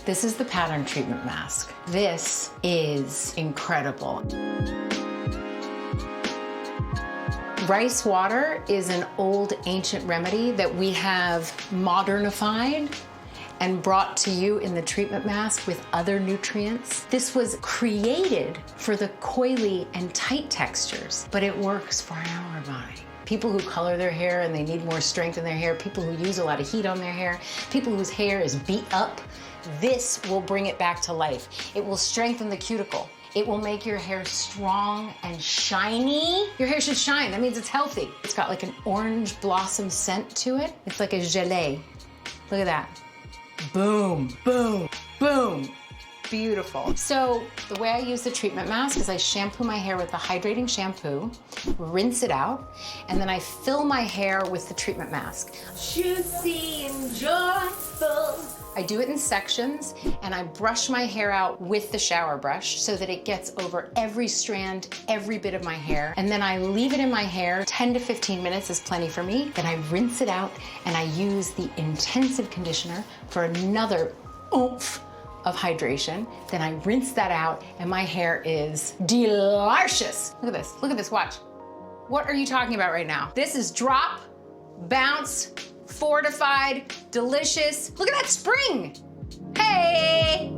This is the pattern treatment mask. This is incredible. Rice water is an old ancient remedy that we have modernified and brought to you in the treatment mask with other nutrients. This was created for the coily and tight textures, but it works for our body. People who color their hair and they need more strength in their hair, people who use a lot of heat on their hair, people whose hair is beat up, this will bring it back to life. It will strengthen the cuticle. It will make your hair strong and shiny. Your hair should shine, that means it's healthy. It's got like an orange blossom scent to it. It's like a gelée. Look at that. Boom, boom, boom. Beautiful. So the way I use the treatment mask is I shampoo my hair with the hydrating shampoo, rinse it out, and then I fill my hair with the treatment mask. Juicy and joyful. I do it in sections, and I brush my hair out with the shower brush so that it gets over every strand, every bit of my hair. And then I leave it in my hair. 10 to 15 minutes is plenty for me. Then I rinse it out, and I use the intensive conditioner for another oomph of hydration. Then I rinse that out, and my hair is delicious. Look at this, watch. What are you talking about right now? This is drop, bounce, fortified, delicious. Look at that spring. Hey!